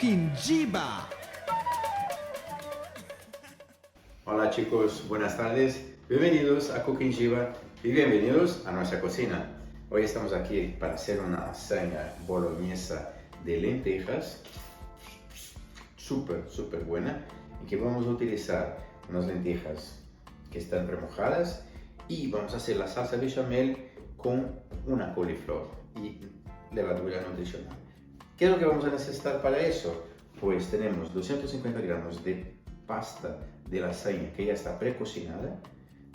Coquimjiba. Hola chicos, buenas tardes, bienvenidos a Coquimjiba y bienvenidos a nuestra cocina. Hoy estamos aquí para hacer una lasaña boloñesa de lentejas, súper buena, y que vamos a utilizar unas lentejas que están remojadas y vamos a hacer la salsa bechamel con una coliflor y levadura nutricional. ¿Qué es lo que vamos a necesitar para eso? Pues tenemos 250 gramos de pasta de lasaña que ya está precocinada.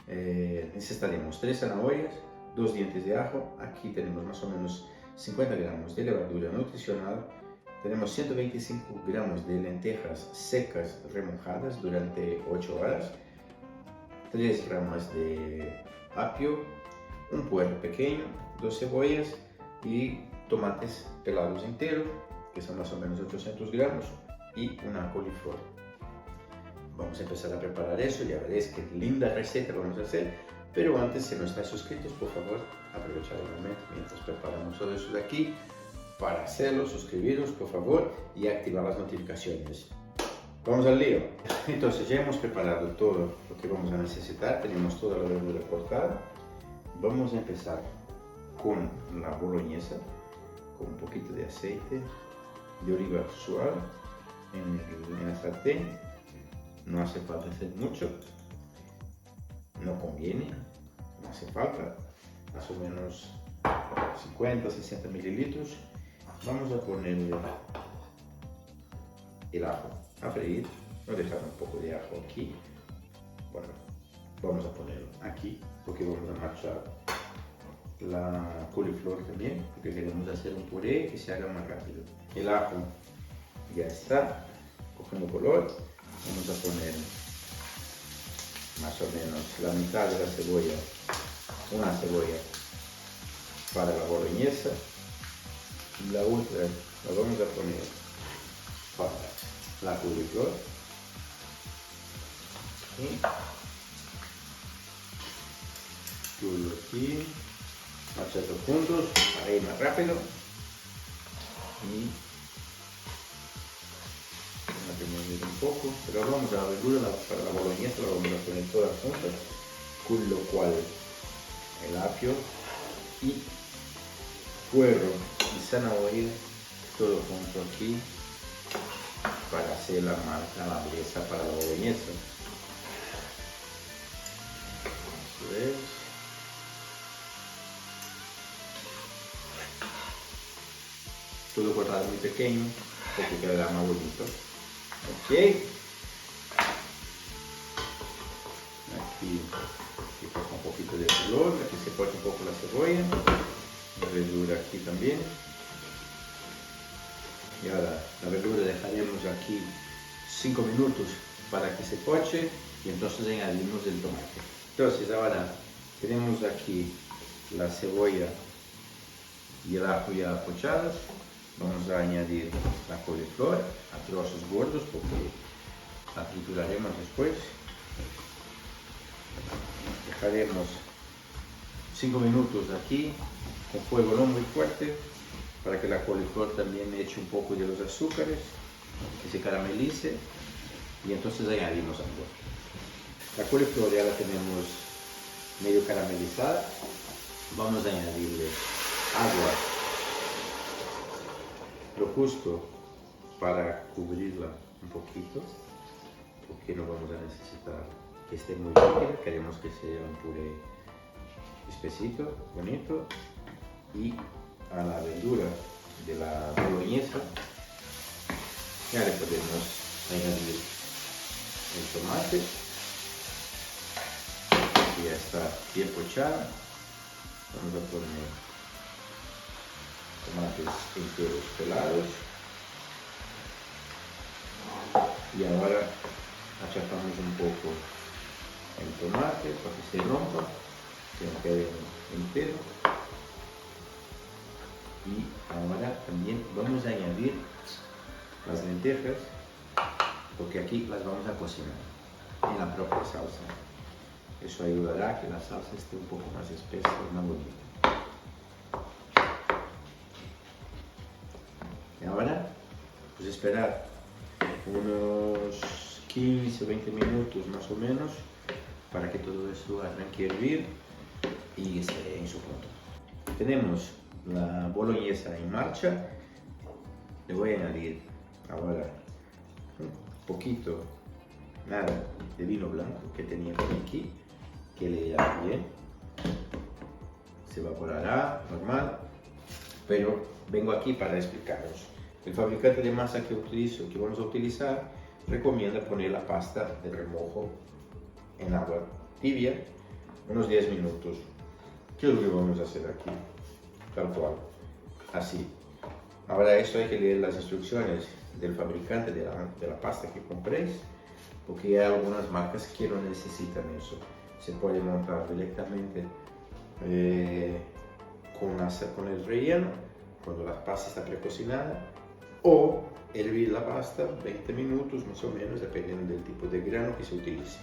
Necesitaremos 3 zanahorias, 2 dientes de ajo. Aquí tenemos más o menos 50 gramos de levadura nutricional. Tenemos 125 gramos de lentejas secas remojadas durante 8 horas. 3 gramos de apio, un puerro pequeño, 2 cebollas y tomates pelados enteros, que son más o menos 800 gramos, y una coliflor. Vamos a empezar a preparar eso, ya veréis qué linda receta vamos a hacer, pero antes, si no estáis suscritos, por favor, aprovechad el momento mientras preparamos todo eso de aquí. Para hacerlo, suscribiros, por favor, y activar las notificaciones. Vamos al lío. Entonces, ya hemos preparado todo lo que vamos a necesitar, tenemos toda la verdura cortada. Vamos a empezar con la boloñesa, con un poquito de aceite de oliva suave en el sartén. No hace falta hacer mucho, no conviene, no hace falta, más o menos 50-60 mililitros. Vamos a ponerle el ajo a freír, voy a dejar un poco de ajo aquí. Bueno, vamos a ponerlo aquí porque vamos a marchar la coliflor también, porque queremos hacer un puré que se haga más rápido. El ajo ya está cogiendo color. Vamos a poner más o menos la mitad de la cebolla, una cebolla para la boloñesa, y la otra la vamos a poner para la coliflor. Todo aquí, marchando juntos para ir más rápido. Y un poco, pero vamos a la verdura para la boloñesa, la vamos a poner todas juntas, con lo cual el apio y puerro y zanahoria todo junto aquí para hacer la malabresa para la boloñesa. Eso es. Todo cortado muy pequeño porque quedará más bonito. Ok, aquí coja un poquito de color, aquí se corta un poco la cebolla, la verdura aquí también. Y ahora la verdura dejaremos aquí 5 minutos para que se coche y entonces añadimos el tomate. Entonces ahora tenemos aquí la cebolla y el ajo ya pochados. Vamos a añadir la coliflor a trozos gordos porque la trituraremos después. Dejaremos 5 minutos aquí con fuego no muy fuerte para que la coliflor también eche un poco de los azúcares, que se caramelice, y entonces añadimos agua. La coliflor ya la tenemos medio caramelizada. Vamos a añadirle agua, lo justo para cubrirla un poquito, porque no vamos a necesitar que esté muy líquida, queremos que sea un puré espesito, bonito. Y a la verdura de la boloñesa ya le podemos añadir el tomate, que ya está bien pochado. Vamos a poner tomates enteros pelados y ahora achapamos un poco el tomate para que se rompa, que no quede entero. Y ahora también vamos a añadir las lentejas, porque aquí las vamos a cocinar en la propia salsa. Eso ayudará a que la salsa esté un poco más espesa y más bonita. esperar unos 15 o 20 minutos más o menos para que todo esto arranque a hervir y esté en su punto. Tenemos la boloñesa en marcha. Le voy a añadir ahora un poquito, nada, de vino blanco que tenía por aquí, que le irá bien. Se evaporará normal, pero vengo aquí para explicaros. El fabricante de masa que vamos a utilizar recomienda poner la pasta de remojo en agua tibia unos 10 minutos. ¿Qué es lo que vamos a hacer aquí? Tal cual, así. Ahora esto hay que leer las instrucciones del fabricante de la pasta que compréis, porque hay algunas marcas que no necesitan eso. Se puede montar directamente con el relleno, cuando la pasta está precocinada, o hervir la pasta 20 minutos más o menos, dependiendo del tipo de grano que se utilice.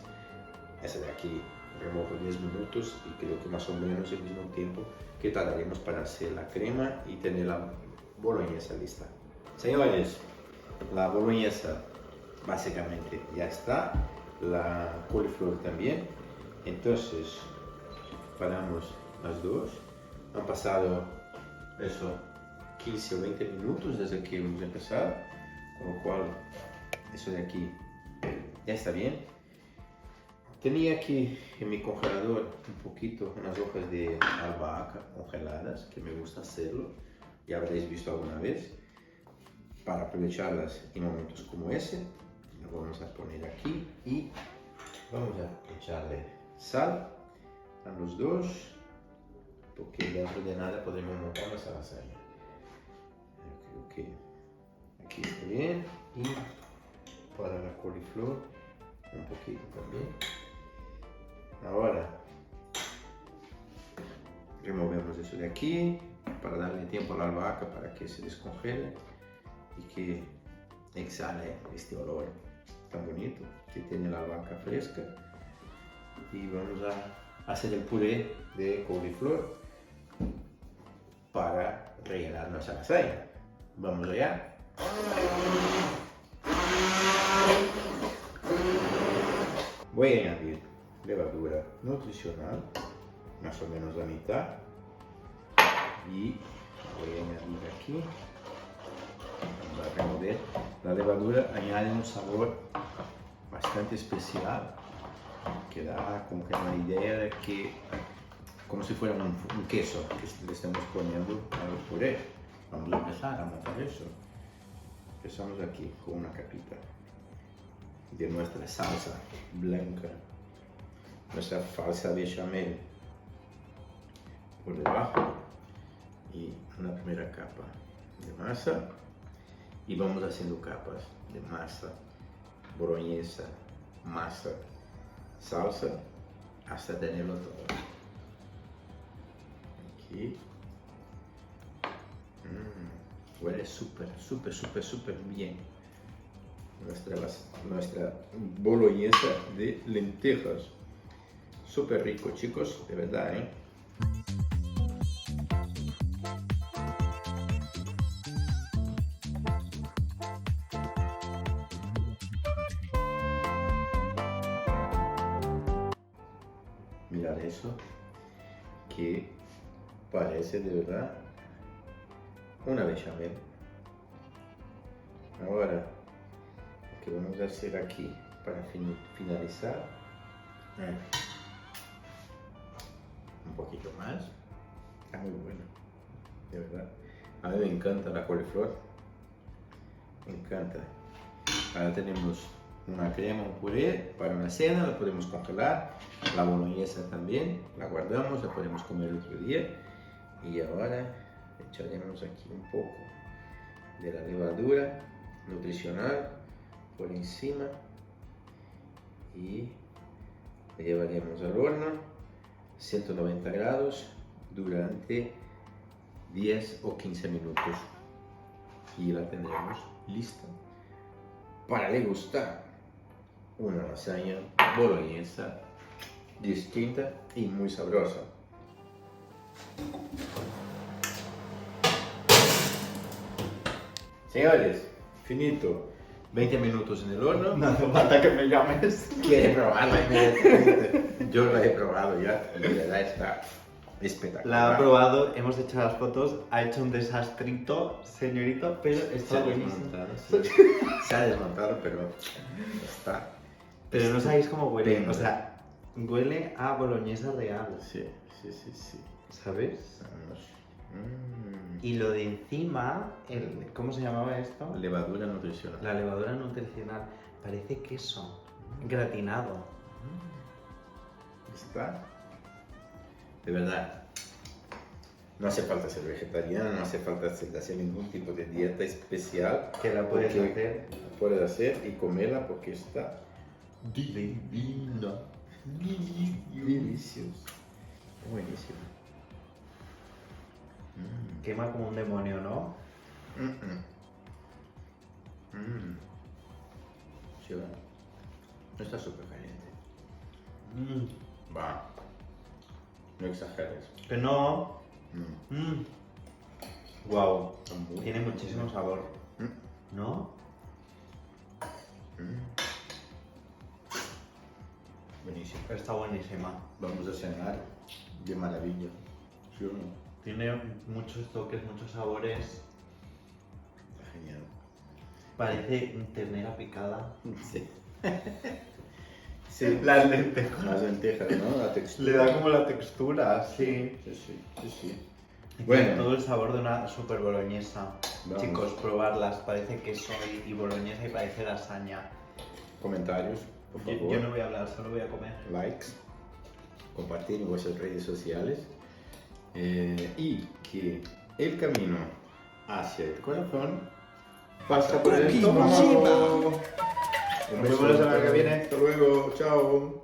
Esa de aquí remojo 10 minutos y creo que más o menos el mismo tiempo que tardaremos para hacer la crema y tener la boloñesa lista. Señores, la boloñesa básicamente ya está, la coliflor también. Entonces paramos las dos. Han pasado eso 15 o 20 minutos desde que hemos empezado, con lo cual eso de aquí ya está bien. Tenía aquí en mi congelador un poquito unas hojas de albahaca congeladas, que me gusta hacerlo, ya habréis visto alguna vez, para aprovecharlas en momentos como ese. Lo vamos a poner aquí y vamos a echarle sal a los dos, porque dentro de nada podemos montar nuestra lasaña. Yo creo que aquí está bien, y para la coliflor un poquito también. Ahora removemos eso de aquí para darle tiempo a la albahaca para que se descongele y que exhale este olor tan bonito que tiene la albahaca fresca. Y vamos a hacer el puré de coliflor para rellenar nuestra lasaña. Vamos allá. Voy a añadir levadura nutricional, más o menos la mitad, y voy a añadir aquí. Vamos a remover. La levadura añade un sabor bastante especial que da como que una idea de que, como si fuera un queso que le estamos poniendo al puré. Vamos a empezar a montar eso. Empezamos aquí con una capita de nuestra salsa blanca, nuestra falsa bechamel por debajo y una primera capa de masa, y vamos haciendo capas de masa, boloñesa, masa, salsa, hasta tenerlo todo. Aquí. Huele súper bien. Nuestra boloñesa de lentejas. Súper rico, chicos, de verdad, ¿eh? Mirad eso, que parece de verdad una bechamel. Ahora, lo que vamos a hacer aquí para finalizar, un poquito más. Está muy bueno, de verdad. A mí me encanta la coliflor, me encanta. Ahora tenemos una crema, un puré para una cena, la podemos congelar. La boloñesa también, la guardamos, la podemos comer el otro día. Y ahora echaremos aquí un poco de la levadura nutricional por encima y la llevaremos al horno 190 grados durante 10 o 15 minutos y la tendremos lista para degustar una lasaña boloñesa distinta y muy sabrosa. Señores, Finito. 20 minutos en el horno. No hace falta que me llames. ¿Quieres probarla inmediatamente? Yo la he probado ya y de verdad está espectacular. La ha probado, hemos hecho las fotos, ha hecho un desastrito, señorito, pero Se está ha buenísimo. desmontado, sí. Se ha desmontado, pero está. Pero no sabéis cómo huele, Tengo. o sea, huele a boloñesa real, Sí, sí, sí, sí. ¿sabes? Vamos. Y lo de encima, ¿cómo se llamaba esto? Levadura nutricional. La levadura nutricional, parece queso, gratinado. Está. De verdad. No hace falta ser vegetariano, no hace falta hacer ningún tipo de dieta especial. Que la puedes porque hacer. La puedes hacer y comerla porque está divina. Delicioso. Buenísimo. Quema como un demonio, ¿no? Sí, va. No está súper caliente. Va. No exageres. Que no. Wow, Está muy tiene bueno. muchísimo sabor, Mm, ¿no? mm. Buenísimo. Está buenísima. Vamos a cenar de maravilla. ¿Sí o no? Tiene muchos toques, muchos sabores. Está genial. Parece ternera picada. Sí. Sí. Las lentejas. Las lentejas, ¿no? La textura. Le da como la textura, sí. Sí, sí, sí, sí. Tiene Bueno. todo el sabor de una super boloñesa. Vamos. Chicos, probarlas. Parece queso y boloñesa y parece lasaña. Comentarios, por favor. Yo no voy a hablar, solo voy a comer. Likes, compartir en vuestras redes sociales y que el camino hacia el corazón pasa por el estómago. Un Nos beso vemos la semana que viene. Hasta luego, chao.